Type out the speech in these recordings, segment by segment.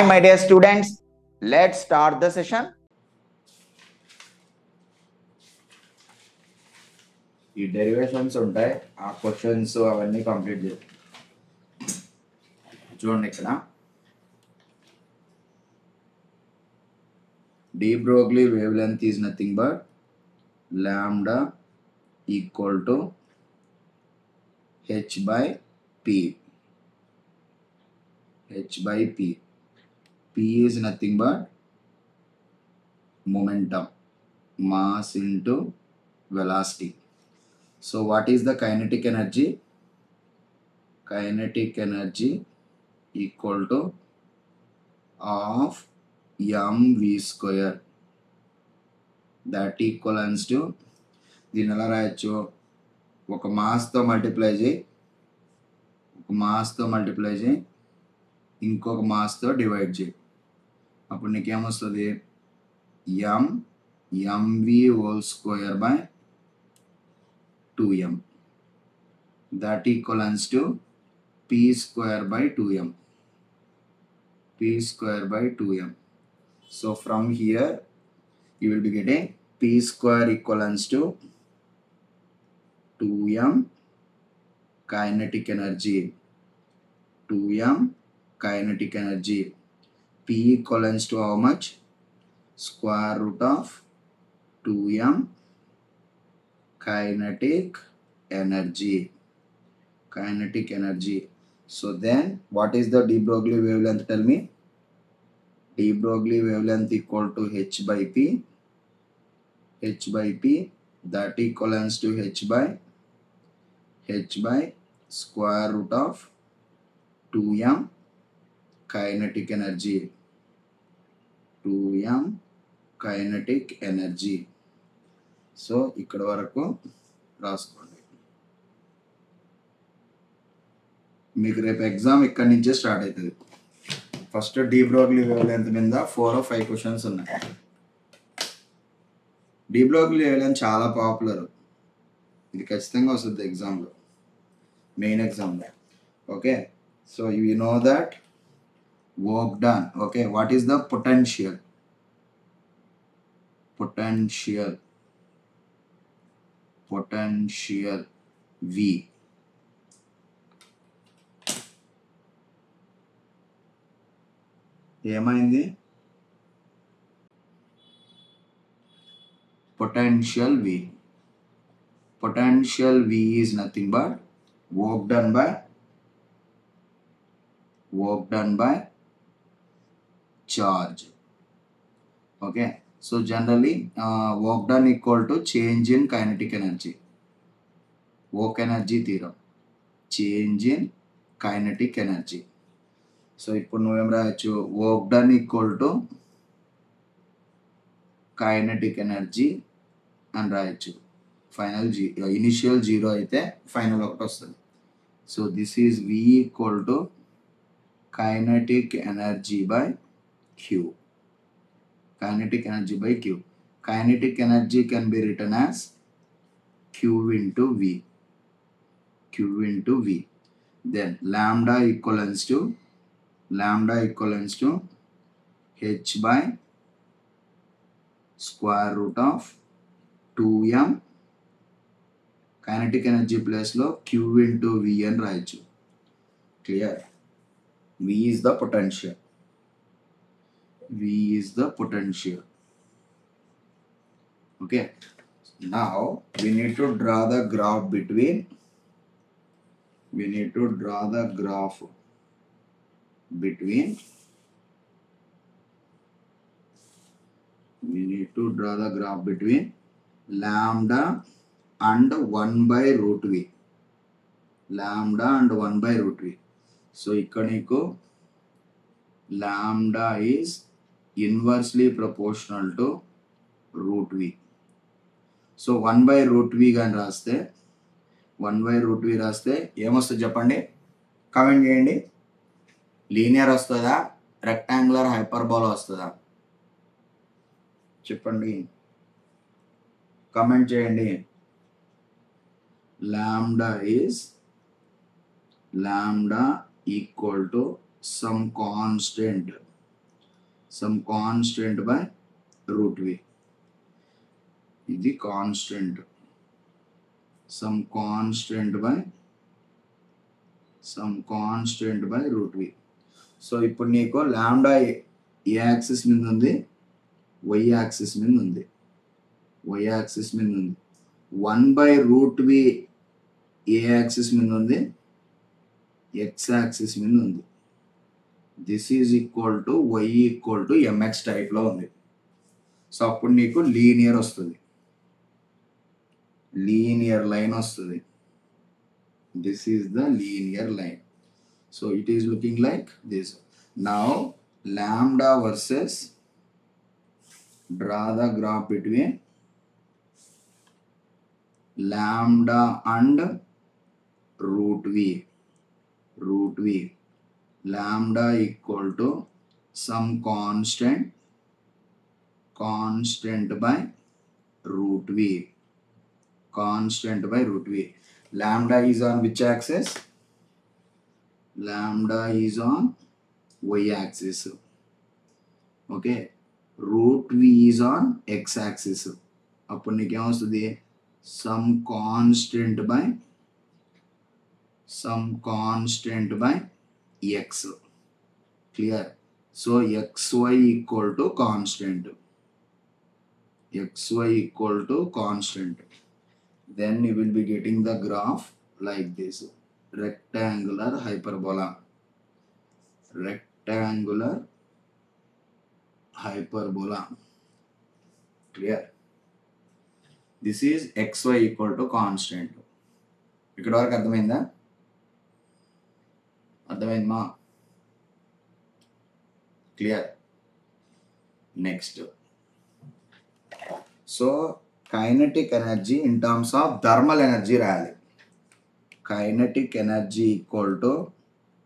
My dear students, let's start the session. ఈ derivations ఉంటాయి, ఆ క్వశ్చన్స్ అవన్నీ కంప్లీట్ చేయాలి. చూడండి, ఇక్కడ D Broglie wave length is nothing but lambda equal to h by p. h by p. p is nothing but momentum, mass into velocity. So what is the kinetic energy? Kinetic energy equal to half mv square. That equals to దీన్ని ఎలా రాయొచ్చు? ఒక మాస్తో multiply చేయి, ఇంకొక మాస్తో divide చేయి. అప్పుడు నీకేమొస్తుంది? mv whole square by 2m. That equals to p square by 2m. p square by 2m. So from here you will be getting p square equals to 2m kinetic energy. 2m kinetic energy. P equals to how much? Square root of 2m kinetic energy. Kinetic energy. So then what is the de Broglie wavelength? Tell me. De Broglie wavelength equal to h by p. h by p, that equals to h by square root of 2m kinetic energy. 2m kinetic energy. So ఇక్కడ వరకు రాసుకోండి. మీకు రేపు exam ఇక్కడి నుంచే start అవుతుంది. First de Broglie wavelength మీద 4 or 5 questions ఉన్నాయి. డి బ్రోగ్లీ వేవ్లెంత్ చాలా పాపులర్. ఇది ఖచ్చితంగా వస్తుంది ఎగ్జామ్లో, మెయిన్ ఎగ్జామ్లో. Okay, so you know that work done. Okay, what is the potential? Potential V. ఏమైంది? Potential V. Potential V is nothing but work done by charge. Okay, so generally work done equal to change in kinetic energy. Work energy theorem, change in kinetic energy. So ఇప్పుడు నువ్వేం రాయొచ్చు? Work done equal to kinetic energy అని రాయొచ్చు. Final initial 0 అయితే final 1 వస్తుంది. So this is V equal to kinetic energy by Q. Kinetic energy by Q. Kinetic energy can be written as Q into V. Then lambda equals to h by square root of 2m. kinetic energy place లో Q into V అని రాయొచ్చు. Clear? V is the potential. Okay, now we need to draw the graph between lambda and 1 by root V. So ఇక్కడ నీకు lambda is inversely proportional to root V. So 1 by root V కానీ రాస్తే ఏమొస్తుంది చెప్పండి? Comment చేయండి. Linear వస్తుందా, rectangular hyperbola వస్తుందా? చెప్పండి, కామెంట్ చేయండి. lambda equal to some constant some constant by root v. ఇది constant, some constant by root v. So ఇప్పుడు నీకు లాంబ్డా ఏ యాక్సిస్ మీద ఉంది, వై యాక్సిస్ మీద ఉంది. 1 by root v ఏ యాక్సిస్ మీద ఉంది, ఎక్స్ యాక్సిస్ మీద ఉంది. This is equal to Y equal to M X టైప్లో ఉంది. సో అప్పుడు నీకు లీనియర్ వస్తుంది, లీనియర్ లైన్ వస్తుంది. This is the linear line. So it is looking like this. Now lambda versus, draw the graph between lambda and root v. Lambda equal to some constant by root v. Lambda is on which axis? Lambda is on y axis. Okay, root v is on x axis. అప్పుడు నీకేం వస్తుంది, some constant by x. Clear? So xy equal to constant. Then you will be getting the graph like this, rectangular hyperbola. Clear? This is xy equal to constant. ఇక్కడ వరకు అర్థమైందా? అర్థమైందమ్మా? Clear? Next, so kinetic energy in terms of thermal energy రాయాలి. Kinetic energy equal to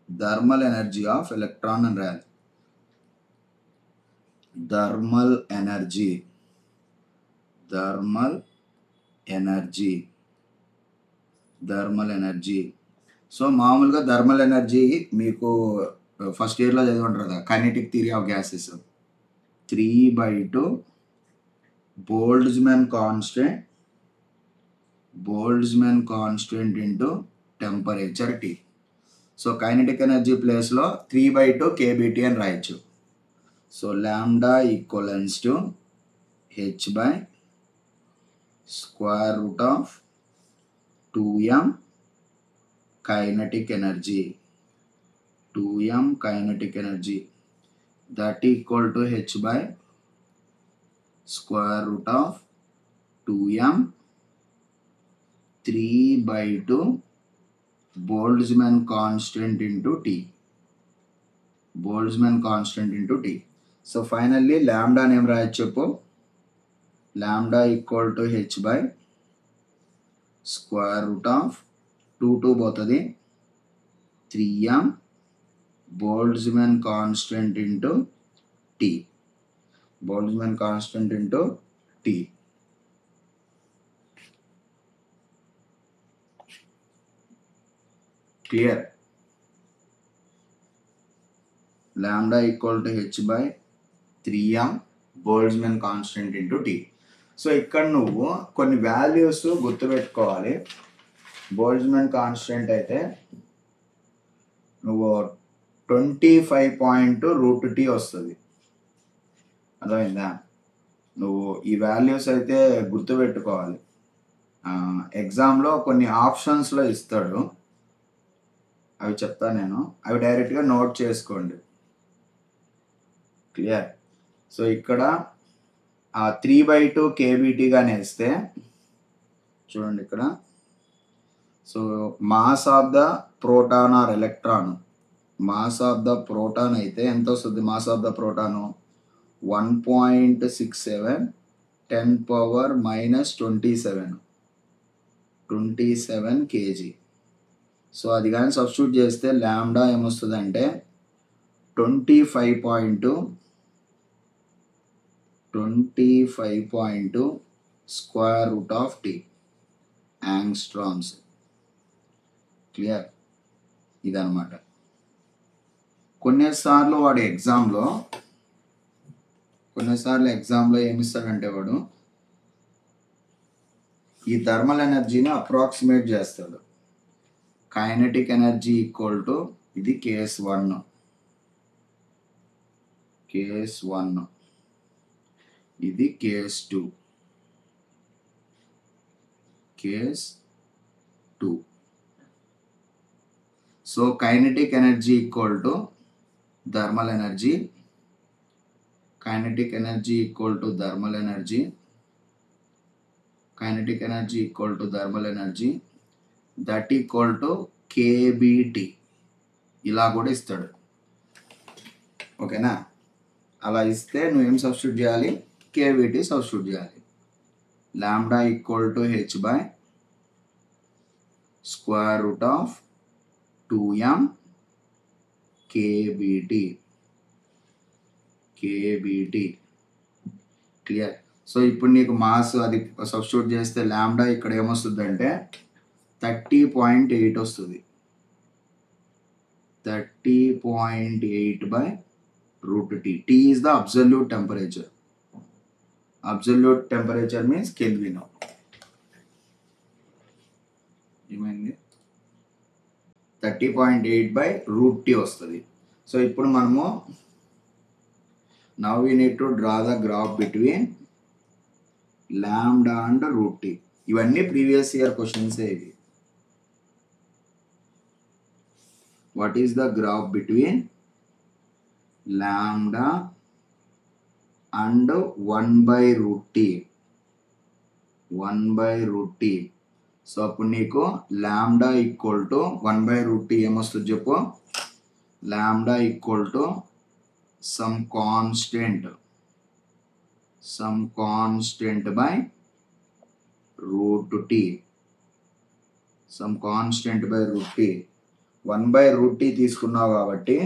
thermal energy of electron అని రాయాలి. Thermal energy. సో మామూలుగా thermal energy మీకు ఫస్ట్ ఇయర్లో చదివింటారు కదా, kinetic theory of gases. 3/2 Boltzmann constant into temperature T. So kinetic energy ప్లేస్లో 3/2 kBT అని రాయొచ్చు. So lambda equals to h by square root of 2m kinetic energy, that equal to h by square root of 2m 3/2 Boltzmann constant into T. So finally lambda name రాయొచ్చు. lambda equal to h by square root of 2 పోతుంది 3m Boltzmann constant into T. Clear? Lambda equal to h by 3m Boltzmann constant into T. So ఇక్కడ నువ్వు కొన్ని values గుర్తుపెట్టుకోవాలి. Boltzmann constant అయితే నువ్వు 25.√T వస్తుంది. అర్థమైందా? నువ్వు ఈ వాల్యూస్ అయితే గుర్తుపెట్టుకోవాలి. ఎగ్జామ్లో కొన్ని ఆప్షన్స్లో ఇస్తాడు, అవి చెప్తాను నేను, అవి డైరెక్ట్గా నోట్ చేసుకోండి. క్లియర్? సో ఇక్కడ 3/2 kBTగానే ఇస్తే చూడండి ఇక్కడ. So mass of the proton or electron, mass of the proton అయితే ఎంత వస్తుంది? Mass of the proton 1.67 10⁻⁻27 kg. సో అది కానీ సబ్స్టిట్యూట్ చేస్తే లాంబ్డా ఏమొస్తుంది అంటే 25.2 square root of T angstroms. Clear? ఇదన్నమాట. కొన్నిసార్లు వాడు ఎగ్జామ్లో కొన్నిసార్లు ఎగ్జామ్లో ఏమిస్తాడంటే వాడు ఈ థర్మల్ ఎనర్జీని అప్రాక్సిమేట్ చేస్తాడు. కైనెటిక్ ఎనర్జీ ఈక్వల్ టు ఇది కేస్ 1, ఇది case 2. So kinetic energy equal to thermal energy, kinetic energy equal to thermal energy, that equal to kBT ఇలా కూడా ఇస్తాడు. ఓకేనా? అలా ఇస్తే నువ్వేం సబ్స్టిట్యూట్ చేయాలి? kBT సబ్స్టిట్యూట్ చేయాలి. Lambda equal to h by square root of 2m kBT. Clear? So ఇప్పుడు నీకు మాస్ అది సబ్స్టిట్యూట్ చేస్తే లాంబ్డా ఇక్కడ ఏమొస్తుంది అంటే 30.8 వస్తుంది. 30.8 by root T. T is the absolute temperature. Absolute temperature means kelvin. ఏమైంది? 30.8 బై రూట్ టీ వస్తుంది. సో ఇప్పుడు మనము now we need to draw the graph between lambda and root t. ఇవన్నీ ప్రీవియస్ ఇయర్ క్వశ్చన్స్ ఇవి. what is the graph between lambda and 1 by root t? So అప్పుడు నీకు lambda equal to 1 by root t ఏమొస్తుంది చెప్పు? Lambda equal to some constant by root t. 1 by root t తీసుకున్నావు కాబట్టి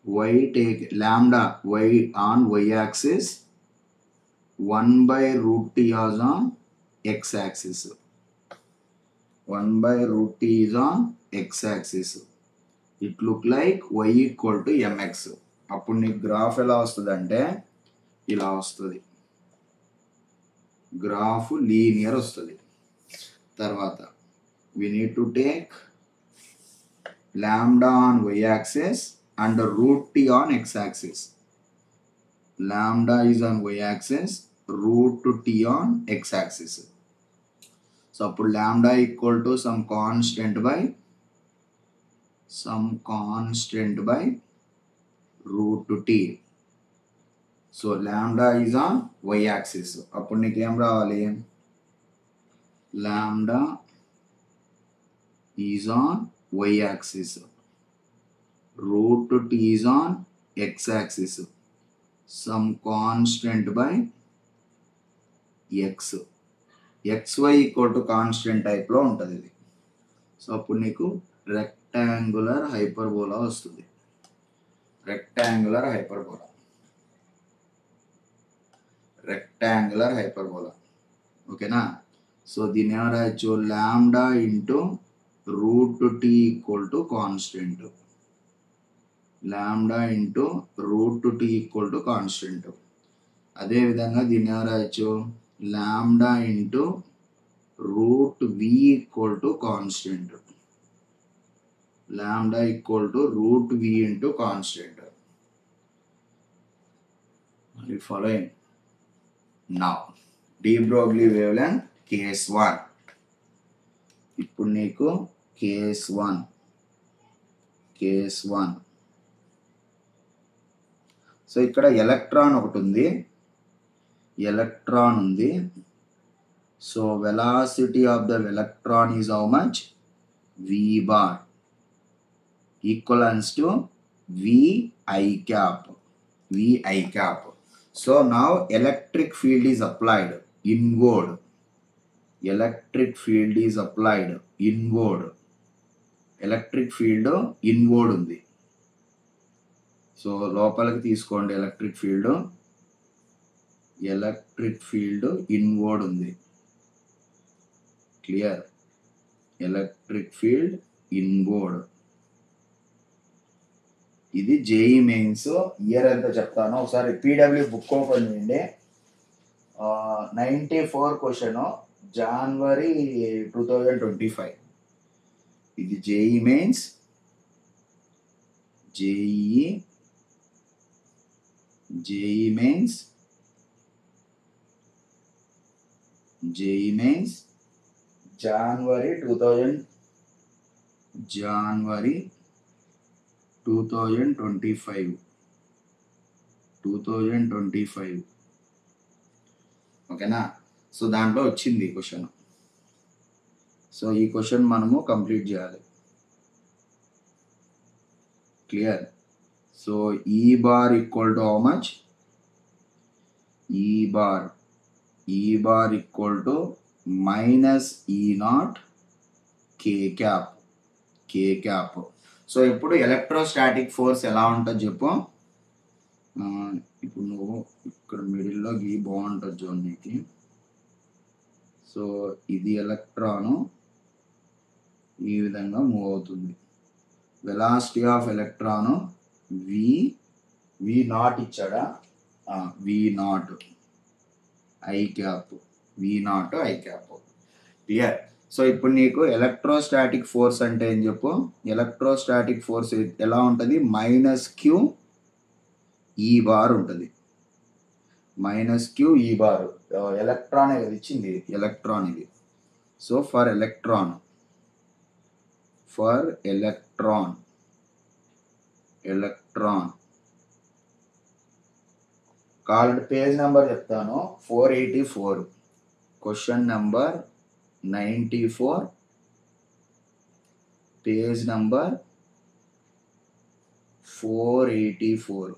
y take lambda y on y axis, 1 by root t is on x axis. 1 by root t is on x axis. It look like y equal to mx. అప్పుడు నీకు graph ఎలా వస్తుంది అంటే ఇలా వస్తుంది. Graph linear వస్తుంది. తర్వాత we need to take lambda on y axis and root t on x axis. Lambda is on y axis, root t on x axis. So అప్పుడు lambda equal to some constant by root t. So lambda is on y axis. అప్పుడు నీకు ఏం రావాలి? lambda is on y axis, root t is on x axis, some constant by x. xy equal to constant టైప్లో ఉంటుంది ఇది. So అప్పుడు నీకు rectangular hyperbola వస్తుంది. Rectangular hyperbola. ఓకేనా? సో దీన్ని ఏమో రాయొచ్చు? Lambda into root T equal to constant. అదేవిధంగా దీన్ని ఏమో రాయొచ్చు? Lambda into root V equal to constant. lambda equal to root v into constant. Are you following? Now de Broglie wavelength case 1. ఇప్పుడు నీకు case 1. సో ఇక్కడ electron ఒకటి ఉంది. So velocity of the electron is how much? v bar equals to vi cap. So now electric field is applied inward. Electric field ఉంది. So లోపలికి తీసుకోండి. Electric field inward ఉంది. Clear? Electric field inward. ఇది JEE mains year ఎంత చెప్తాను ఒకసారి. PW book open చేయండి. 94 question, January 2025. ఇది JEE mains, JEE mains January 2025. ఓకేనా. సో దాంట్లో వచ్చింది క్వశ్చన్. సో ఈ క్వశ్చన్ మనము కంప్లీట్ చేయాలి. క్లియర్. సో ఈ bar equal to how much? ఈ bar equal to minus E naught K cap. So ఇప్పుడు ఎలక్ట్రోస్టాటిక్ ఫోర్స్ ఎలా ఉంటుంది చెప్పు. ఇప్పుడు నువ్వు ఇక్కడ మిడిల్లో గీ బాగుంటుంది జోన్ నీకు. సో ఇది ఎలక్ట్రాను ఈ విధంగా మూవ్ అవుతుంది. Velocity of electron V naught ఇచ్చాడా? V naught I cap. Clear. So ఇప్పుడు నీకు ఎలక్ట్రోస్టాటిక్ ఫోర్స్ అంటే ఏం చెప్పు. ఎలక్ట్రోస్టాటిక్ ఫోర్స్ ఎలా ఉంటుంది? మైనస్ క్యూ ఈ బార్ ఉంటుంది. మైనస్ క్యూ ఈ బార్. ఎలక్ట్రాన్ ఇచ్చింది, ఎలక్ట్రాన్ ఇది. So for electron called page number చెప్తాను. 484. Question number 94, page number 484.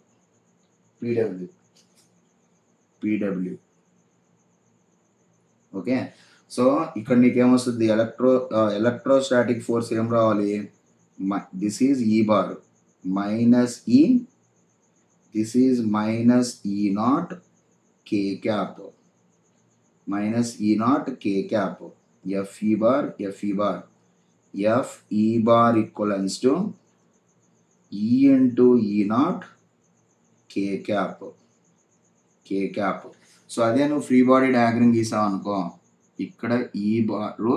PW. Okay. So ఇక్కడ నీకేమొస్తుంది? ఎలక్ట్రోస్టాటిక్ ఫోర్స్ ఏం రావాలి? దిస్ ఈజ్ ఈ బార్ మైనస్ ఈ, this is minus E naught K cap, FE bar equals to E into E naught K cap. So అదే నువ్వు free body diagram గీసావు అనుకో, ఇక్కడ ఈ బారు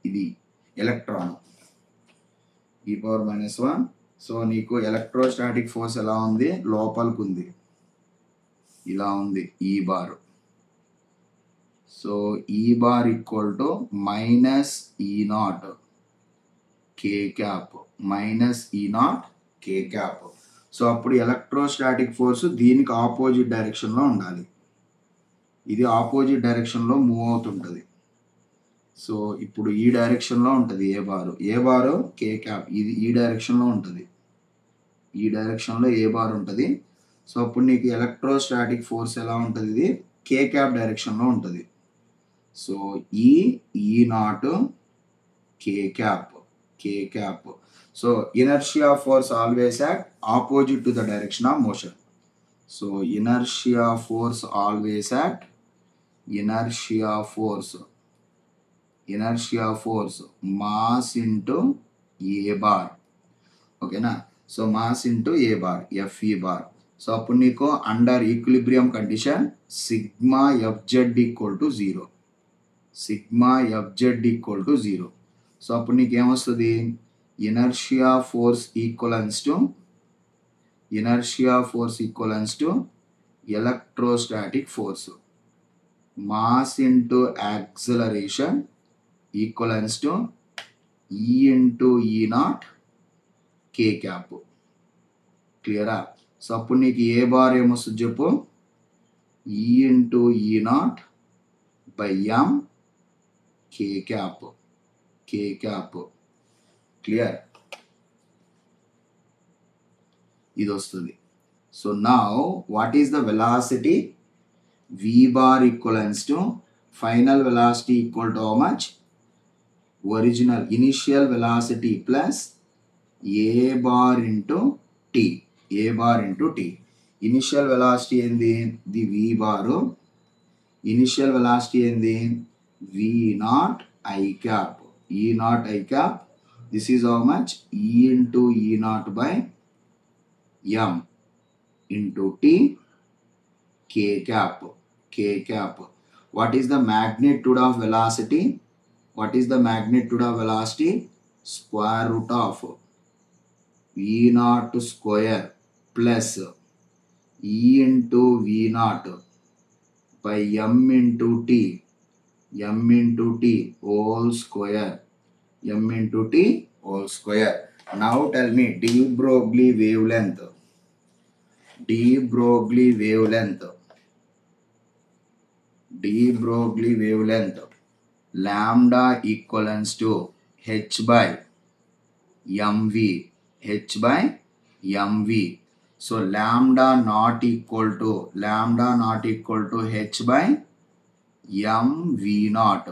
ఇది ఎలక్ట్రాన్ e⁻⁻1. సో నీకు ఎలక్ట్రోస్టాటిక్ ఫోర్స్ ఎలా ఉంది? లోపలికి ఉంది, ఇలా ఉంది ఈ బారు. సో ఈ bar equal to minus E naught K cap. So అప్పుడు ఎలక్ట్రోస్టాటిక్ ఫోర్స్ దీనికి ఆపోజిట్ డైరెక్షన్లో ఉండాలి. ఇది ఆపోజిట్ డైరెక్షన్లో మూవ్ అవుతుంటుంది. సో ఇప్పుడు ఈ డైరెక్షన్లో ఉంటుంది ఏ బారు కే క్యాప్. ఇది ఈ డైరెక్షన్లో ఉంటుంది, ఈ డైరెక్షన్లో ఏ బార్ ఉంటుంది. సో అప్పుడు నీకు ఎలక్ట్రోస్టాటిక్ ఫోర్స్ ఎలా ఉంటుంది? ఇది కే క్యాప్ డైరెక్షన్లో ఉంటుంది. సో ఈ naught K cap. So inertia force always at opposite to the direction of motion. So inertia force always at mass into a bar. Okay na. So mass into a bar, FE bar. So అప్పుడు నీకు under equilibrium condition sigma FZ equal to 0. So అప్పుడు నీకు ఏమొస్తుంది? Inertia force equivalence to electrostatic force. Mass into acceleration equivalence to E into E naught K cap. క్లియరా? So అప్పుడు నీకు ఏ bar ఏమొస్తుంది చెప్పు? E into E naught by M K cap. Clear? ఇది వస్తుంది. So now what is the velocity? V bar equals to final velocity equal to how much? Original initial velocity plus A bar into T. Initial velocity ఏంది? The V bar. Initial velocity ఏంది? V naught I cap. E naught I cap. This is how much? E into E naught by m into t k cap. K cap. What is the magnitude of velocity? What is the magnitude of velocity? Square root of v naught square plus e into v naught by m into t whole square. M into t whole square. Now tell me de Broglie wavelength. De Broglie wavelength. Lambda equivalents to h by mv. So lambda not equal to h by mv naught.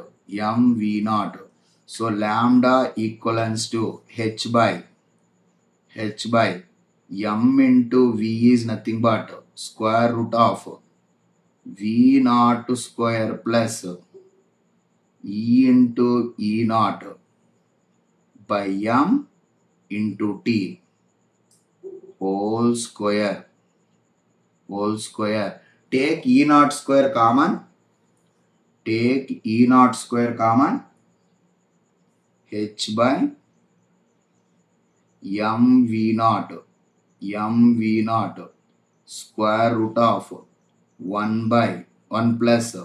So lambda equivalents to h by m into v is nothing but square root of v naught square plus e into e naught by m into t whole square. Take e naught square common. H by mv naught square root of 1 plus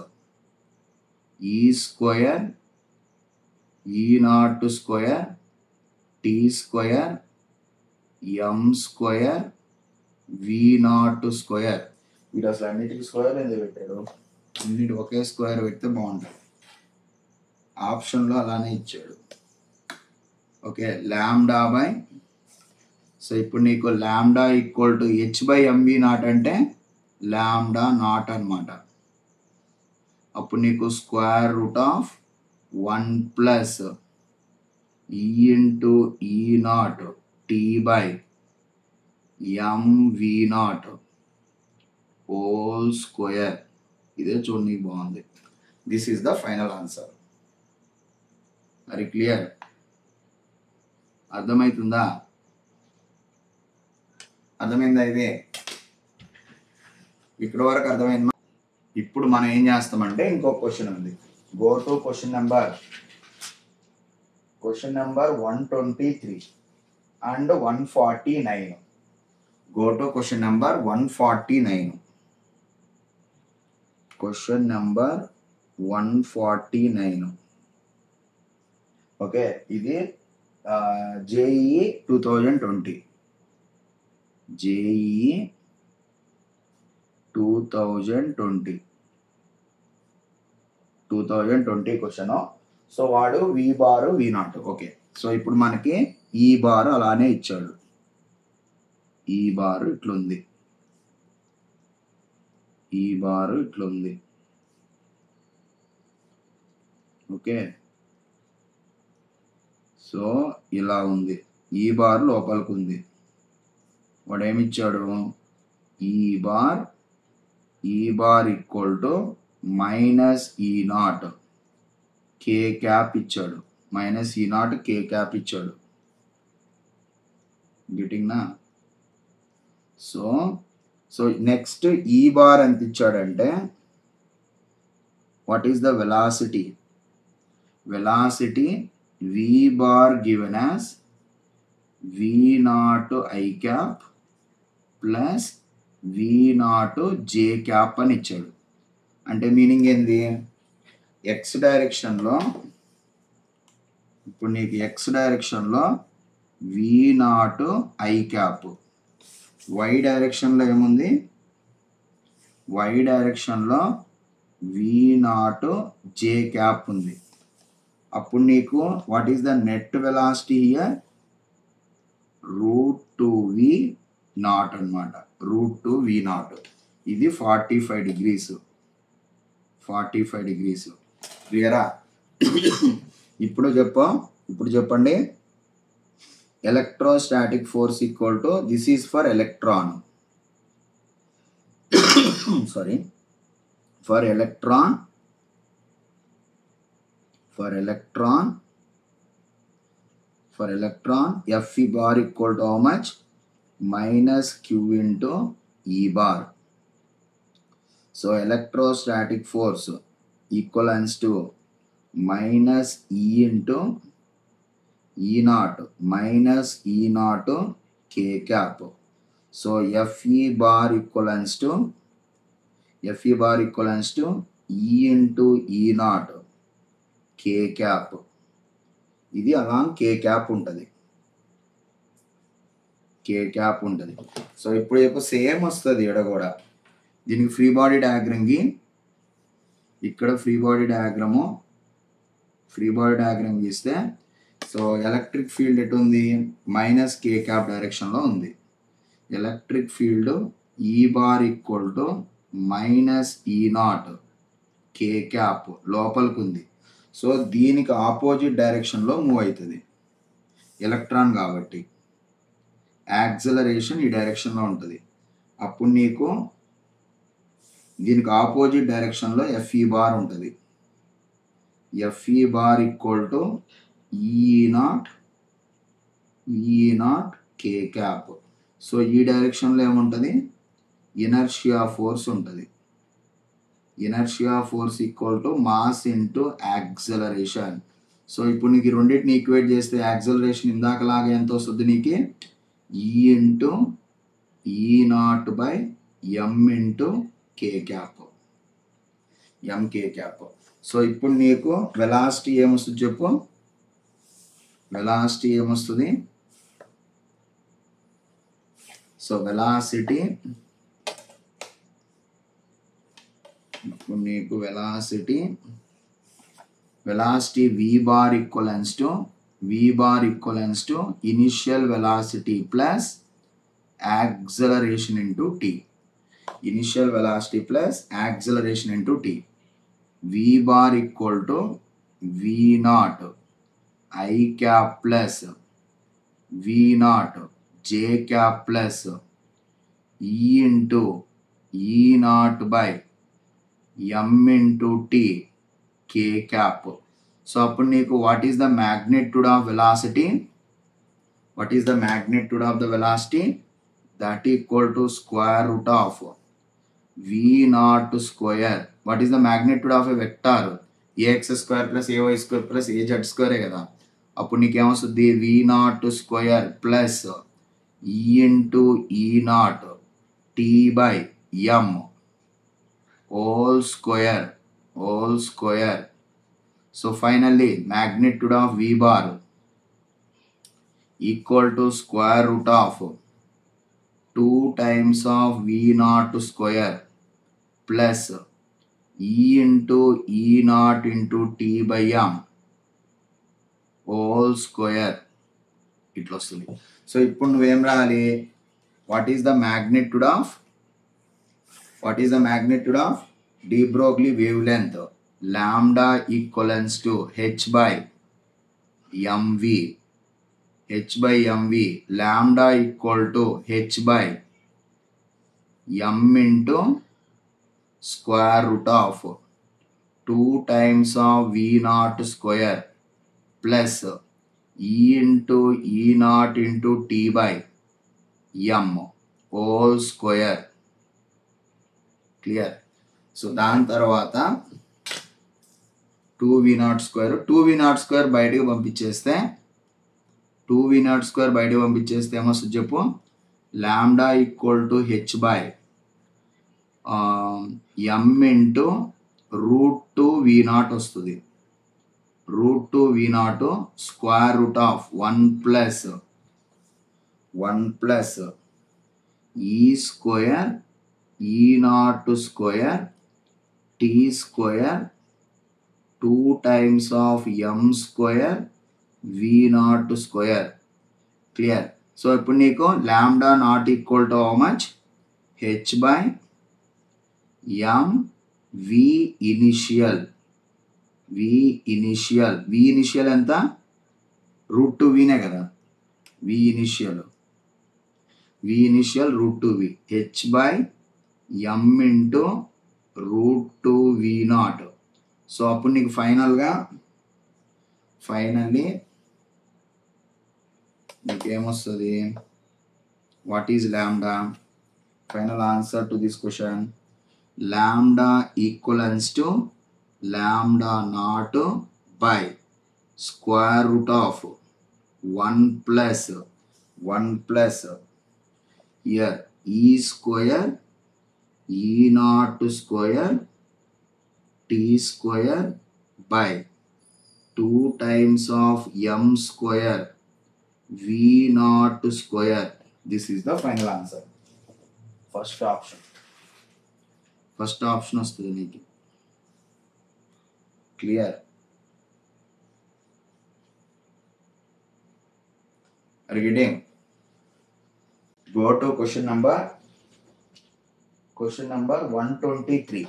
e square e naught square t square m square v naught square. వీటి అసలు అన్నిటికి square ఎందుకు పెట్టారు? అన్నిటి ఒకే square పెడితే బాగుంటుంది. ఆప్షన్లో అలానే ఇచ్చాడు. ఓకే, లాంబ్డా బై, సో ఇప్పుడు నీకు lambda equal to H by M V naught అంటే లాంబ్డా నాట్ అనమాట. అప్పుడు నీకు square root of 1 plus E into E naught T by M V naught whole square. ఇదే చూడండి బాగుంది. This is the final answer. మరి క్లియర్? అర్థమవుతుందా? అర్థమైందా? ఇదే ఇక్కడ వరకు అర్థమైందా? ఇప్పుడు మనం ఏం చేస్తామంటే ఇంకో క్వశ్చన్ ఉంది. Go to question number 123 and 149. Go to question number 149. Question number 149. Okay, ఇది జేఈఈ 2020. JEE 2020 question. సో వాడు V bar V naught. Okay, so ఇప్పుడు మనకి ఈ బార్ అలానే ఇచ్చాడు. ఈ బార్ ఇట్లుంది. ఓకే, సో ఇలా ఉంది. ఈ బార్ లోపలికి ఉంది. వాడు ఏమిచ్చాడు? E bar equal to minus E naught K cap ఇచ్చాడు. Minus E naught K cap ఇచ్చాడు. గెటింగ్ నా? సో నెక్స్ట్ ఈ బార్ ఎంత ఇచ్చాడంటే what is the velocity? V bar given as V naught I cap plus V naught J cap అని ఇచ్చాడు. అంటే meaning ఏంది? X డైరెక్షన్లో, ఇప్పుడు నీకు ఎక్స్ డైరెక్షన్లో వి నాట్ ఐ క్యాప్, వై డైరెక్షన్లో ఏముంది? వై డైరెక్షన్లో వి నాట్ జే క్యాప్ ఉంది. అప్పుడు నీకు what is the net velocity here? √2v not అనమాట. √2v not. ఇది 45 degrees. క్లియరా? ఇప్పుడు చెప్పండి. Electrostatic force equal to, this is for electron. Sorry, for electron Fe bar equal to how much? minus Q into E bar. So electrostatic force equivalents to minus E into E naught minus E naught K cap. So Fe bar equivalents to E into E naught K cap. ఇది along K cap ఉంటుంది. So ఇప్పుడు చెప్పు same వస్తుంది ఇక్కడ కూడా. దీనికి free body డయాగ్రామ్కి ఇక్కడ free body diagram గీస్తే సో ఎలక్ట్రిక్ ఫీల్డ్ ఎటు ఉంది మైనస్ K cap డైరెక్షన్లో ఉంది. Electric field E bar equal to minus E not K cap లోపలికి ఉంది. సో దీనికి ఆపోజిట్ డైరెక్షన్లో మూవ్ అవుతుంది ఎలక్ట్రాన్ కాబట్టి. యాక్సిలరేషన్ ఈ డైరెక్షన్లో ఉంటుంది. అప్పుడు నీకు దీనికి ఆపోజిట్ డైరెక్షన్లో Fe బార్ ఉంటుంది. Fe bar equal to E not K cap. So ఈ డైరెక్షన్లో ఏముంటుంది ఇనర్షియా ఫోర్స్ ఉంటుంది. Inertia force equal to mass into acceleration. So ఇప్పుడు నీకు రెండింటిని ఈక్వేట్ చేస్తే యాక్సిలరేషన్ ఇందాకలాగా ఎంత వస్తుంది నీకు E into E not by M into K cap. K cap. So ఇప్పుడు నీకు వెలాసిటీ ఏమొస్తుంది చెప్పు. వెలాసిటీ ఏమొస్తుంది. సో వెలాసిటీ ఇప్పుడు నీకు velocity V bar equivalents to initial velocity plus acceleration into t. Initial velocity plus acceleration into t. V bar equal to V naught I cap plus V naught J cap plus E into E naught by M into T K cap. So అప్పుడు నీకు what is the magnitude of velocity? That equal to square root of V naught square. What is the magnitude of a vector? Ax square plus ay square plus az square కదా. అప్పుడు నీకు ఏమొస్తుంది V naught square plus E into E naught T by M whole square. So finally magnitude of V bar equal to square root of 2 times of V naught square plus E into E naught into T by M whole square. ఇట్లా వస్తుంది. So ఇప్పుడు నువ్వేం రాయాలి what is the magnitude of de Broglie wavelength lambda equivalents to h by mv. Lambda equal to h by m into square root of 2 times of V naught square plus E into E naught into T by M whole square. Clear? So దాని తర్వాత 2V naught square బయటకు పంపించేస్తే ఏమొస్తుంది చెప్పు lambda equal to H by M into √2V naught వస్తుంది. √2V naught square root of 1 plus E square E naught square T square 2 times of M square V naught square. Clear? So ఇప్పుడు నీకు lambda not equal to how much? H by M V initial ఎంత √2V నే కదా. V initial √2V H by M into √2V naught. So అప్పుడు నీకు finally నీకేమొస్తుంది What is lambda? Final answer to this question. Lambda equals to lambda naught by square root of 1 plus here e square e naught square t square by 2 times of m square v naught square. This is the final answer. First option వస్తుంది నీకు. Clear? Are you getting? Go to question number 123.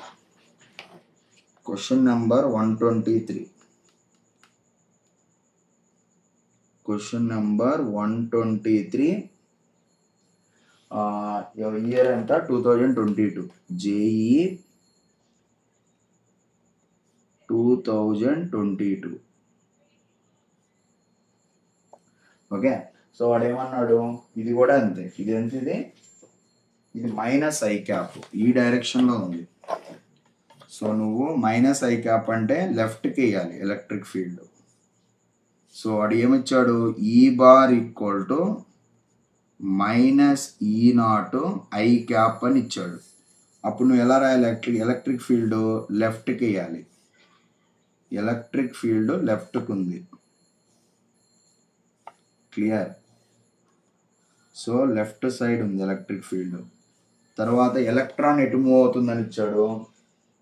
Question number 123. Question number 123. Your year anta 2022. JEE 2022. Okay, so వాడు ఏమన్నాడు, ఇది కూడా అంతే, ఇది ఎంత, ఇది మైనస్ ఐ క్యాప్ ఈ డైరెక్షన్లో ఉంది. సో నువ్వు మైనస్ ఐ క్యాప్ అంటే లెఫ్ట్కి వేయాలి ఎలక్ట్రిక్ ఫీల్డ్. సో వాడు ఏమిచ్చాడు, E bar equal to minus E naught I cap అని ఇచ్చాడు. అప్పుడు నువ్వు ఎలా రాయాలి, ఎలక్ట్రిక్ ఫీల్డ్ లెఫ్ట్కి వేయాలి. ఎలక్ట్రిక్ ఫీల్డ్ లెఫ్ట్కి ఉంది. క్లియర్? సో లెఫ్ట్ సైడ్ ఉంది ఎలక్ట్రిక్ ఫీల్డ్. తర్వాత ఎలక్ట్రాన్ ఎటు మూవ్ అవుతుందని ఇచ్చాడు,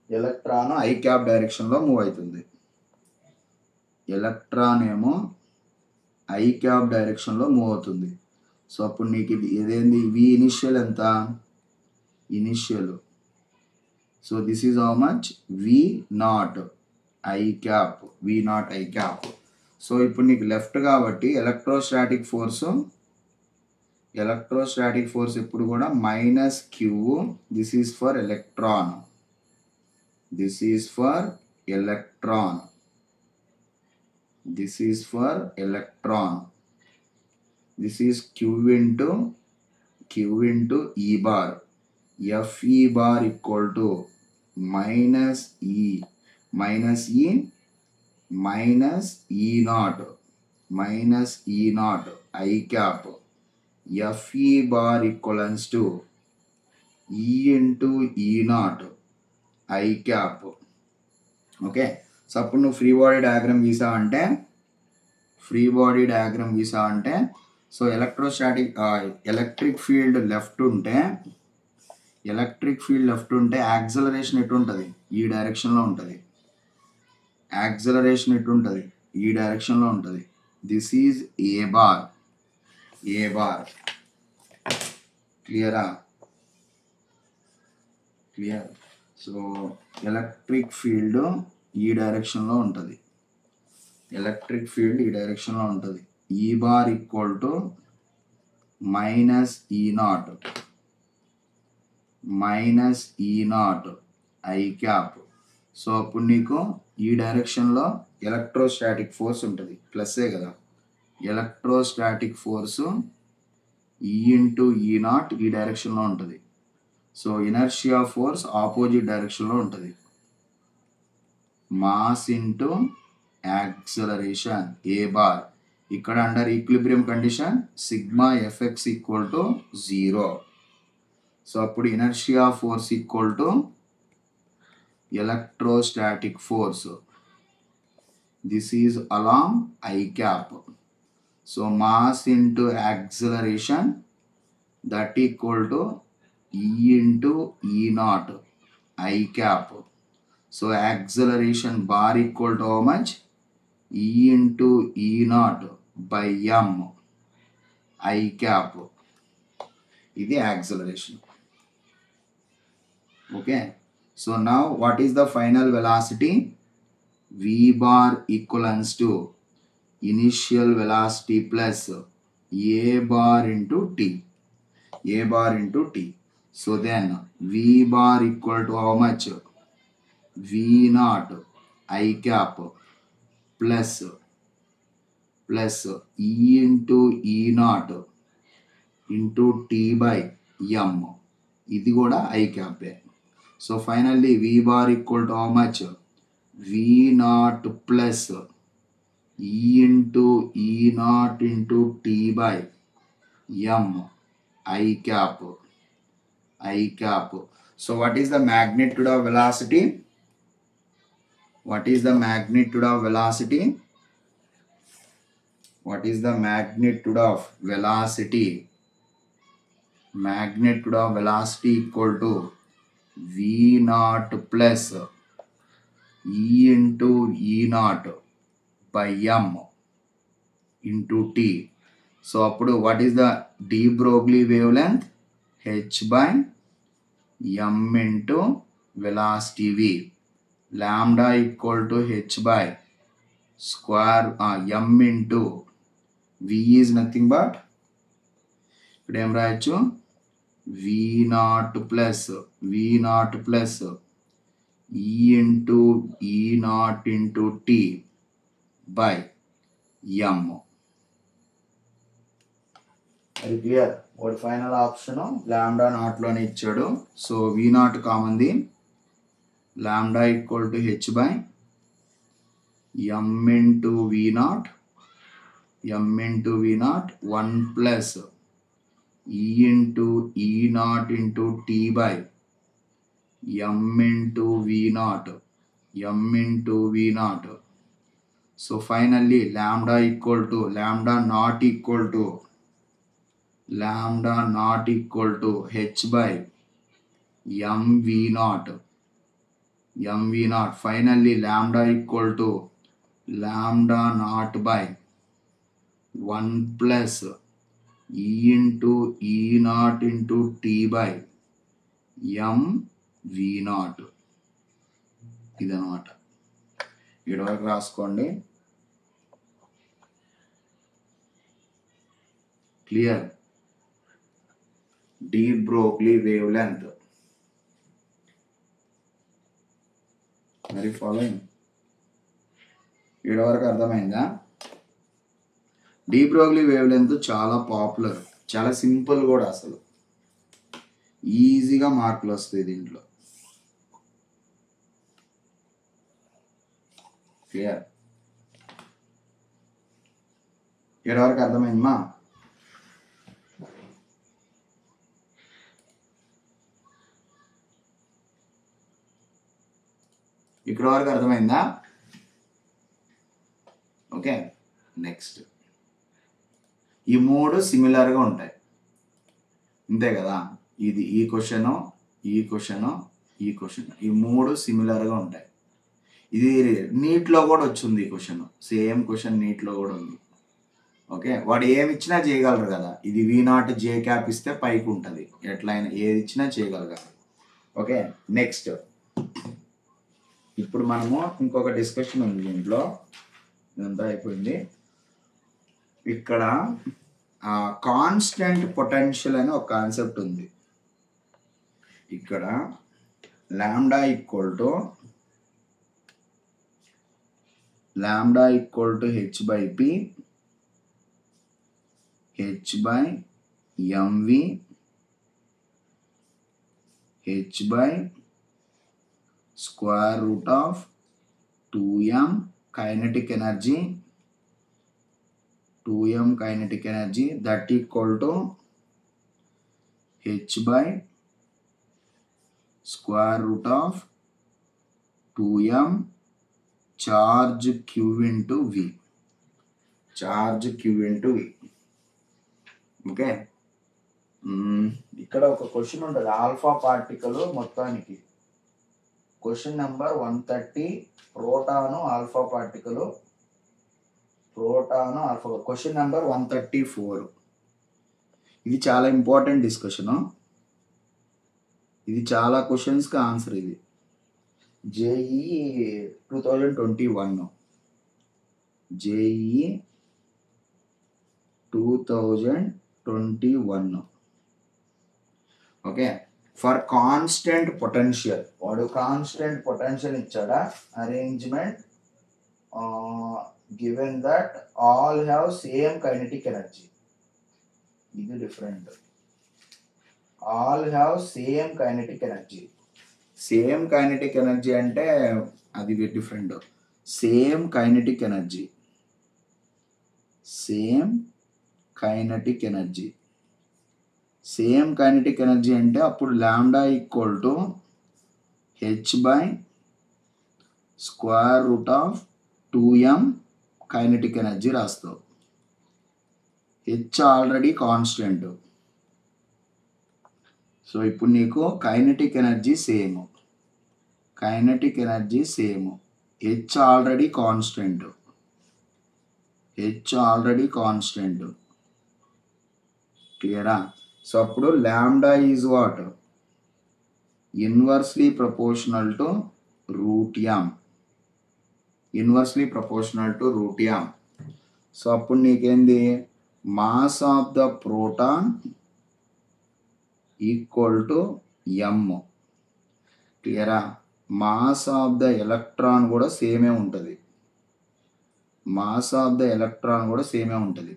ఎలక్ట్రాన్ ఐ క్యాప్ డైరెక్షన్లో మూవ్ అవుతుంది. ఎలక్ట్రాన్ ఏమో ఐ క్యాప్ డైరెక్షన్లో మూవ్ అవుతుంది. సో అప్పుడు నీకు ఇది ఇదేంది, వి ఇనిషియల్ ఎంత, initial. So this is how much, V naught I cap, V naught I cap. So ఇప్పుడు నీకు లెఫ్ట్ కాబట్టి ఎలక్ట్రోస్టాటిక్ ఫోర్స్ ఎప్పుడు కూడా minus Q. This is for electron, this is for electron, this is for electron. This is Q into E bar. FE bar equal to minus E naught I cap. FE bar equals to E into E naught I cap. Okay, so అప్పుడు నువ్వు free body diagram గీసావంటే so electric field left ఉంటే acceleration ఎటు ఉంటుంది, ఈ డైరెక్షన్లో ఉంటుంది. Acceleration ఎటు ఉంటుంది, ఈ డైరెక్షన్లో ఉంటుంది. This is A bar. క్లియరా? క్లియర్? సో ఎలక్ట్రిక్ ఫీల్డ్ ఈ డైరెక్షన్లో ఉంటుంది. E bar equal to minus E naught I cap. So అప్పుడు నీకు ఈ డైరెక్షన్లో ఎలక్ట్రోస్టాటిక్ ఫోర్స్ ఉంటుంది, ప్లస్సే కదా. Electrostatic force E into E naught ఈ డైరెక్షన్లో ఉంటుంది. సో ఇనర్షియా ఫోర్స్ ఆపోజిట్ డైరెక్షన్లో ఉంటుంది. Mass into acceleration A bar. ఇక్కడ under equilibrium condition sigma FX equal to 0. So అప్పుడు inertia force equal to electrostatic force. This is along I cap. So mass into acceleration that equal to E into E naught I cap. So acceleration bar equal to how much, E into E naught by M I cap. ఇది acceleration. Okay, so now what is the final velocity? V bar equals to initial velocity plus a bar into t. So then V bar equal to how much? V naught I cap plus E into E naught into T by M. ఇది కూడా I క్యాపే. So finally V bar equal to how much, V naught plus E into E naught into T by M I cap. So what is the magnitude of velocity? What is the magnitude of velocity? What is the magnitude of velocity? Magnitude of velocity equal to v naught plus e into e naught by m into t. So what is the de Broglie wavelength? H by m into velocity v. Lambda equal to h by square m into v is nothing but ఇప్పుడు ఏం రాయొచ్చు, v naught plus e into e naught into t by m. అది clear. ఒకటి final option lambda naught లోనే ఇచ్చాడు. So v not common the, lambda equal to h by m into v naught 1 plus e into e naught into t by m into v naught. So finally lambda not equal to h by mv naught. Finally lambda equal to lambda naught by 1 plus e into e naught into t by m v naught. ఇదన్నమాట. ఇక్కడ వరకు రాసుకోండి. Clear. de Broglie wavelength. మరి following ఇక్కడ వరకు అర్థమైందా? de Broglie wavelength చాలా popular, చాలా సింపుల్ కూడా, అసలు ఈజీగా మార్కులు వస్తాయి దీంట్లో. క్లియర్. ఇక్కడ వరకు అర్థమైందమ్మా? ఇక్కడ వరకు అర్థమైందా? ఓకే. నెక్స్ట్ ఈ మూడు సిమిలర్గా ఉంటాయి, అంతే కదా? ఇది ఈ క్వశ్చన్ ఈ మూడు సిమిలర్గా ఉంటాయి. ఇది నీట్లో కూడా వచ్చింది ఈ క్వశ్చన్, సేమ్ క్వశ్చన్ నీట్లో కూడా ఉంది. ఓకే, వాడు ఏమి ఇచ్చినా చేయగలరు కదా. ఇది వి నాట్ జే క్యాప్ ఇస్తే పైకి ఉంటుంది, ఎట్లయినా ఏది ఇచ్చినా చేయగలగాలి. ఓకే. నెక్స్ట్ ఇప్పుడు మనము ఇంకొక డిస్కషన్ ఉంది దీంట్లో. ఇదంతా అయిపోయింది. ఇక్కడ కాన్స్టెంట్ పొటెన్షియల్ అని ఒక కాన్సెప్ట్ ఉంది. ఇక్కడ lambda equal to h by p h by mv h by square root of 2m kinetic energy that equal to h by square root of 2m charge q into v. Okay. ఇక్కడ ఒక question ఉంటుంది, alpha particle మొత్తానికి. Question number 130, proton alpha particle. Question number 134. ఇది చాలా important discussion. ఇది చాలా క్వశ్చన్స్కి answer. ఇది JEE 2021. Okay. For constant potential, వాడు కాన్స్టెంట్ పొటెన్షియల్ ఇచ్చాడా? Arrangement given that all have same kinetic energy. ఇది different. All have same kinetic energy. Same kinetic energy అంటే అది different. Same kinetic energy, same kinetic energy, same kinetic energy అంటే అప్పుడు lambda equal to H by square root of 2m kinetic energy రాస్తావు. H already constant. So ఇప్పుడు నీకు kinetic energy same, kinetic energy same, H already constant, H already constant. క్లియరా? So అప్పుడు lambda is what? Inversely proportional to root M, inversely proportional to root M. So అప్పుడు నీకేంది? Mass of the proton equal to M. క్లియరా? Mass of the electron కూడా సేమే ఉంటుంది, mass of the electron కూడా సేమే ఉంటుంది.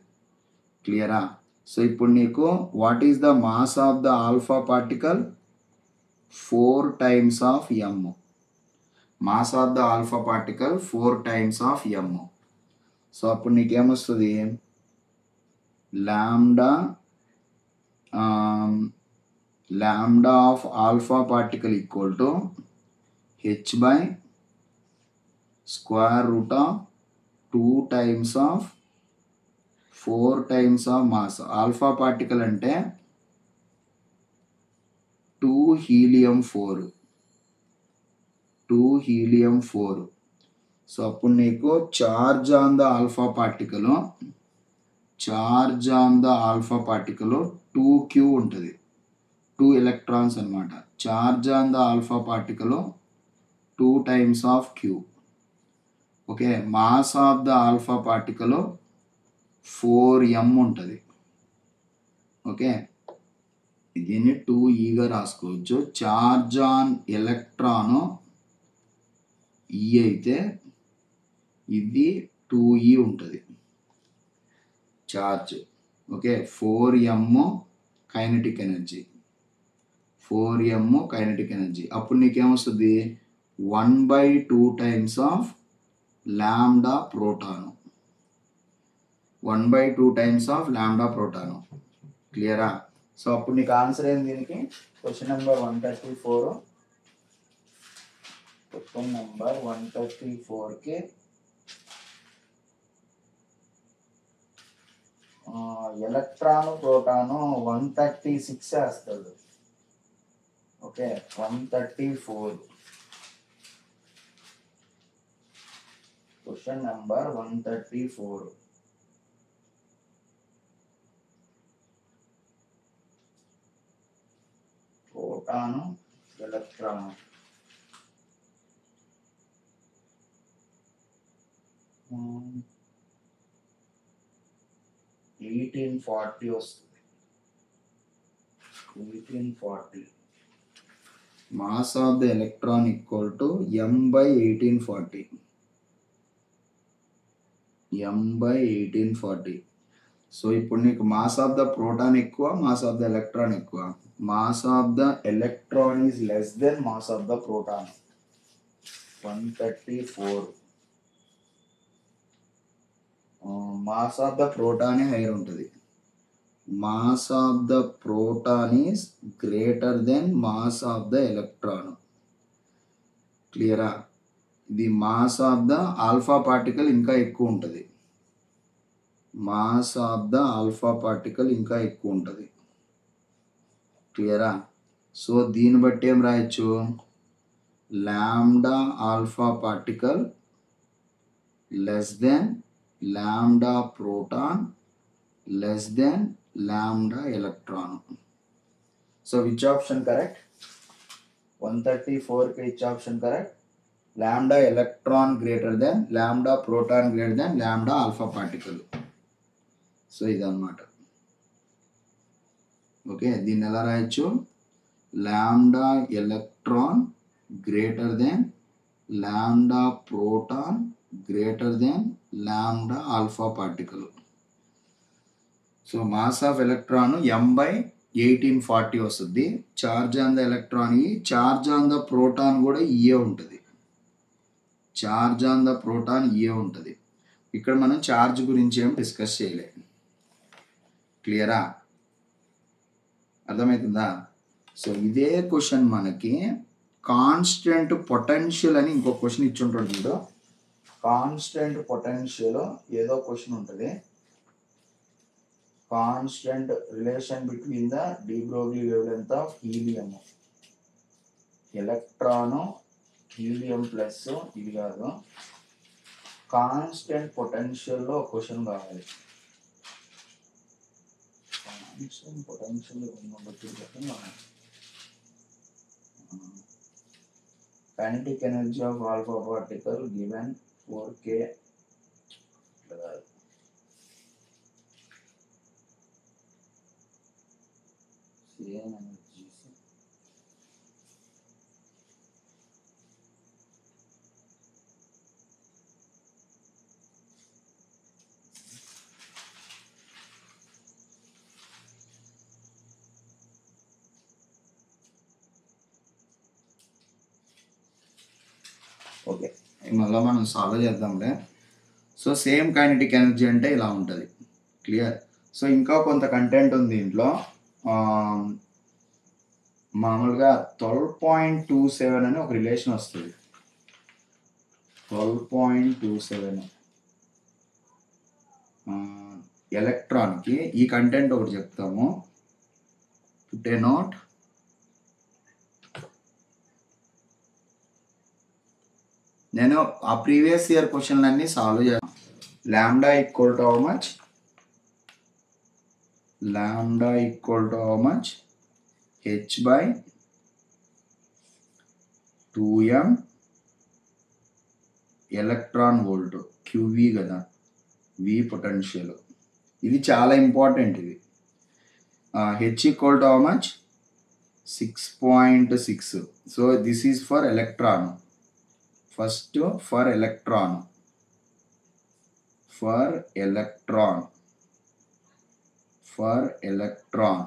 క్లియరా? సో ఇప్పుడు నీకు what is the mass of the alpha particle? 4 times of m. Mass of the alpha particle 4 times of m. So అప్పుడు నీకేమొస్తుంది? Lambda lambda of alpha particle equal to H by square root of 2 times of 4 times of mass. Alpha particle అంటే 2 helium 4, 2 helium 4. So అప్పుడు నీకు charge on the alpha particle, charge on the alpha particle 2q ఉంటుంది, 2 electrons అనమాట. Charge on the alpha particle 2 times of q. Okay, mass of the alpha particle 4m ఉంటుంది. Okay, దీన్ని 2eగా రాసుకోవచ్చు. Charge on electron e అయితే ఇది 2e ఉంటుంది charge. Okay, 4m kinetic energy, 4m kinetic energy. అప్పుడు నీకేమొస్తుంది? 1/2 times of lambda proton, 1/2 times of lambda proton. క్లియరా? So అప్పుడు నీకు ఆన్సర్ ఏంది దీనికి? క్వశ్చన్ నెంబర్ 134, క్వశ్చన్ నెంబర్ 134కి ఎలక్ట్రాను ప్రోటాను 136 వేస్తాడు. Okay, 134. Question number 134. Proton electron 1840 వస్తుంది. 1840. Mass of the electron equal to m/1840, m/1840. So ఇప్పుడు నీకు మాస్ ఆఫ్ ద ప్రోటాన్ ఎక్కువ, మాస్ ఆఫ్ ద ఎలక్ట్రాన్ ఎక్కువ? Mass of the electron is less than mass of the proton. 134. Mass of the ప్రోటానే higher ఉంటుంది. Mass of the proton is greater than mass of the electron. క్లియరా? ఇది mass of the alpha particle ఇంకా ఎక్కువ ఉంటుంది, mass of the alpha particle ఇంకా ఎక్కువ ఉంటుంది. క్లియరా? సో దీన్ని బట్టి ఏం రాయొచ్చు? Lambda alpha particle less than lambda proton less than lambda electron. So which option correct? 134కి which option correct? Lambda electron greater than lambda proton greater than lambda alpha particle. So ఇదన్నమాట. Okay, దీన్ని ఎలా రాయొచ్చు? Lambda electron greater than lambda proton greater than lambda alpha particle. So mass of electron m/1840 వస్తుంది. Charge on the electron E, charge on the proton కూడా ఇయే ఉంటుంది. Charge on the proton ఇయే ఉంటుంది. ఇక్కడ మనం చార్జ్ గురించి ఏం డిస్కస్ చేయలేదు. క్లియరా? అర్థమవుతుందా? సో ఇదే క్వశ్చన్ మనకి కాన్స్టెంట్ పొటెన్షియల్ అని ఇంకో క్వశ్చన్ ఇచ్చి ఉంటాడు చూడు. కాన్స్టెంట్ పొటెన్షియల్ ఏదో క్వశ్చన్ ఉంటుంది. Constant relation between the D Broglie wave length of helium, electron helium plus ఇది కాదు, కాన్స్టెంట్ పొటెన్షియల్ లో క్వశ్చన్ కావాలి. Constant potential kinetic energy of alpha particle given 4k same energy. Okay, మళ్ళీ మనం solve చేద్దాంలే. So same kinetic energy అంటే ఇలా ఉంటుంది. క్లియర్? సో ఇంకా కొంత కంటెంట్ ఉంది దీంట్లో. మామూలుగా 12.27 అని ఒక రిలేషన్ వస్తుంది. 12.27 ఎలక్ట్రాన్కి ఈ కంటెంట్ ఒకటి చెప్తాము. Put a note. నేను ఆ ప్రీవియస్ ఇయర్ క్వశ్చన్లన్నీ సాల్వ్ చేస్తాను. Lambda equal to how much? Lambda equal to how much? h/2m electron volt, QV కదా, V పొటెన్షియల్. ఇది చాలా ఇంపార్టెంట్. ఇది h equal to how much? 6.6. So this is for electron. First for electron, for electron, for electron,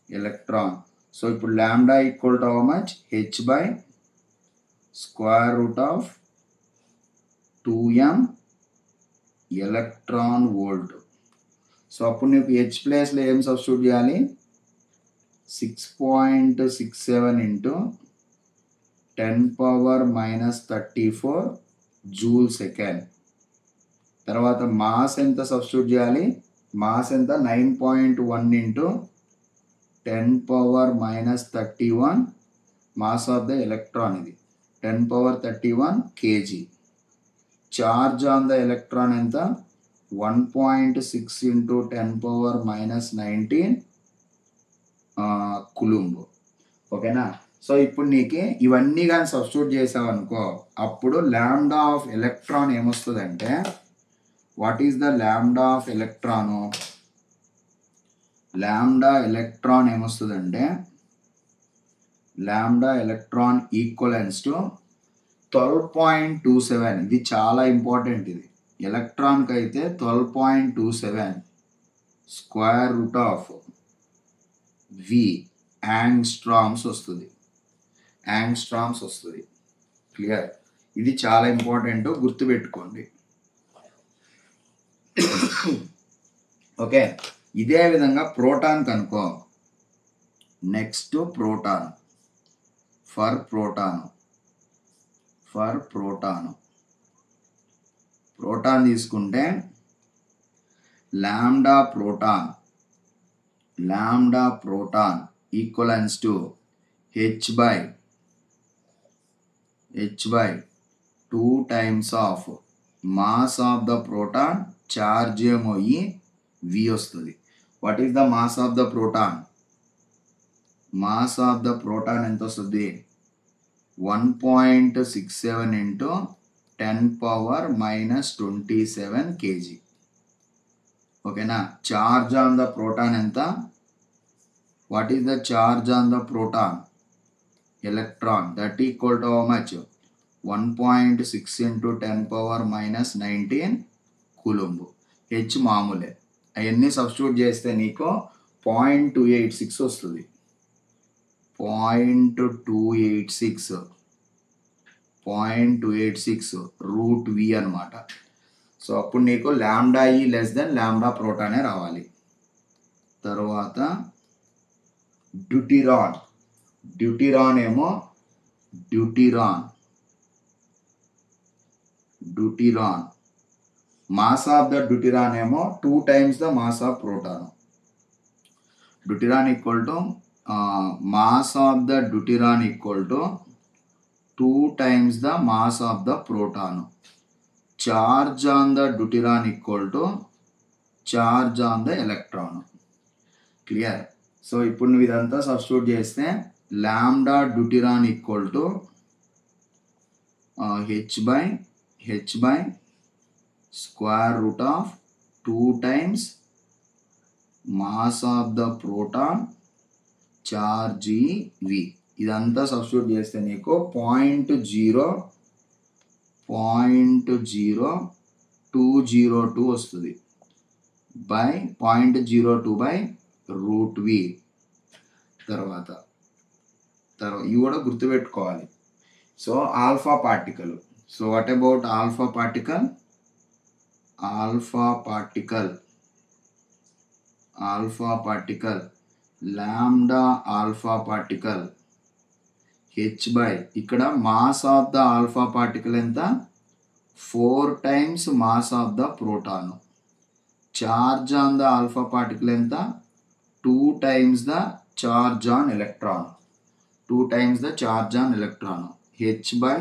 electron. So ఇప్పుడు lambda equal to how much? h/2m electron volt. So అప్పుడు నీకు H ప్లేస్లో ఏం substitute చేయాలి? 6.67 into 10⁻⁻34 joule second. తర్వాత mass ఎంత substitute చేయాలి? Mass ఎంత? 9.1 into 10⁻⁻31 mass of the electron. ఇది 10⁻31 kg. Charge on the electron ఎంత? 1.6 ఇంటూ 10⁻⁻19 కులుంబ్. ఓకేనా? సో ఇప్పుడు నీకు ఇవన్నీ కానీ సబ్స్టిట్యూట్ చేసావు అనుకో, అప్పుడు లాంబ్డా ఆఫ్ ఎలక్ట్రాన్ ఏమొస్తుందంటే, what is the lambda of electron? Lambda electron ఏమొస్తుందంటే, లాంబ్డా ఎలక్ట్రాన్ ఈక్వలెన్స్ టు 12.27. ఇది చాలా ఇంపార్టెంట్. ఇది ఎలక్ట్రాన్కి అయితే 12.27 square root of V angstroms వస్తుంది. యాంగ్స్ట్రామ్స్ వస్తుంది. క్లియర్? ఇది చాలా ఇంపార్టెంట్, గుర్తుపెట్టుకోండి. ఓకే, ఇదే విధంగా ప్రోటాన్ కనుకో. Next proton, for proton, for proton, proton తీసుకుంటే lambda proton, lambda proton equals to h/2 times of mass of the proton, charge ఏమో ఈ V వస్తుంది. What is the mass of the proton? Mass of the proton ఎంత వస్తుంది? 1.67 ఇంటూ 10⁻⁻27 kg. ఓకేనా? Charge on the proton ఎంత? What is the charge on the proton? Electron. That equal to how much? 1.6 into 10⁻⁻19 coulomb. H మామూలే. అవన్నీ substitute చేస్తే నీకు 0.286 వస్తుంది. 0.286 రూట్ వి అనమాట. సో అప్పుడు నీకు లాంబ్డా ఈ లెస్ దెన్ లాంబ్డా ప్రోటానే రావాలి. తర్వాత డ్యూటిరాన్. డ్యూటిరాన్ ఏమో డ్యూటిరాన్ మాస్ ఆఫ్ ద డ్యూటిరాన్ ఏమో 2 times the mass of proton. Deuteron equal to mass of the deuteron equal to 2 times the mass of the proton. Charge on the deuteron equal to charge on the electron. Clear? So ఇప్పుడు నువ్వు ఇదంతా substitute చేస్తే lambda deuteron equal to h by square root of 2 times mass of the proton charge v. ఇదంతా substitute చేస్తే నీకు 0.0202 వస్తుంది by 0.02 by root వి. తర్వాత ఇవి కూడా గుర్తుపెట్టుకోవాలి. So alpha particle. So what about alpha particle? Lambda alpha particle h by ఇక్కడ mass of the alpha particle ఎంత? 4 times mass of the proton. Charge on the alpha particle ఎంత? 2 times the charge on electron. h by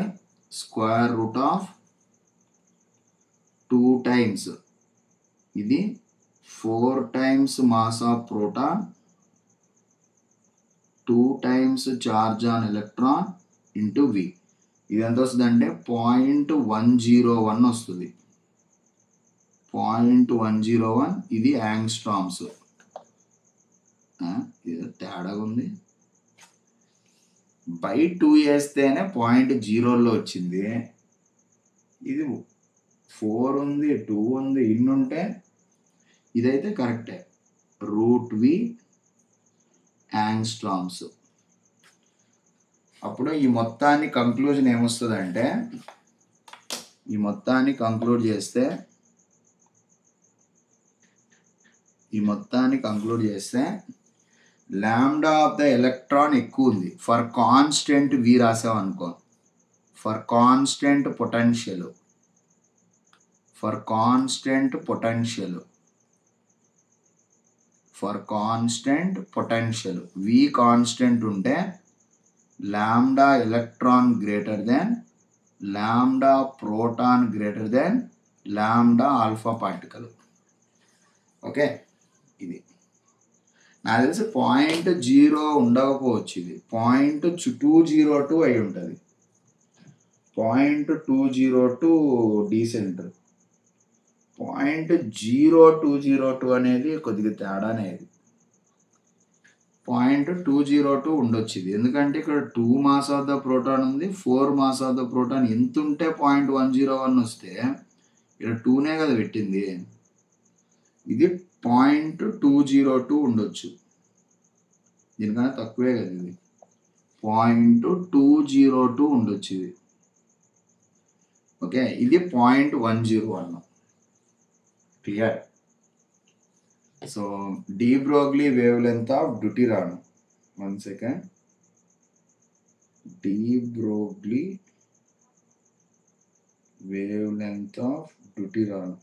square root of 2 times ఇది 4 times mass of proton 2 times charge on electron into v. ఇది ఎంత వస్తుంది అంటే 0.101 వస్తుంది. 0.101 ఇది angstroms. ఇది తేడాగా ఉంది. బై 2 వేస్తేనే 0.0లో వచ్చింది. ఇది 4 ఉంది, 2 ఉంది, ఇన్ని ఉంటే ఇదైతే కరెక్టే. రూట్ వి యాంగ్స్ట్రామ్స్. అప్పుడు ఈ మొత్తాన్ని కంక్లూజన్ ఏమొస్తుంది అంటే ఈ మొత్తాన్ని కంక్లూడ్ చేస్తే లాంబ్డా ఆఫ్ ద ఎలక్ట్రాన్ ఎక్కువ ఉంది. ఫర్ కాన్స్టెంట్ వి రాసాం అనుకో, for constant potential V constant ఉంటే lambda electron greater than lambda proton greater than lambda alpha particle. Okay, ఇది నాకు తెలిసి 0.0 ఉండకపోవచ్చు. ఇది 0.202 అయి ఉంటుంది. 0.202 డీసెంట్. 0.0202 అనేది కొద్దిగా తేడానే. ఇది 0.202 ఉండొచ్చు ఇది. ఎందుకంటే ఇక్కడ 2 మాస్ ఆఫ్ ద ప్రోటాన్ ఉంది, 4 మాస్ ఆఫ్ ద ప్రోటాన్. ఎంత ఉంటే 0.101 వస్తే ఇక్కడ 2నే కదా పెట్టింది. ఇది 0.202 ఉండొచ్చు. దీనికన్నా తక్కువే కదా ఇది. 0.202 ఉండొచ్చు ఇది. ఓకే, ఇది 0.101. Clear? So de Broglie wavelength of deuteron. 1 second. De Broglie wavelength of డ్యూటిరాన్.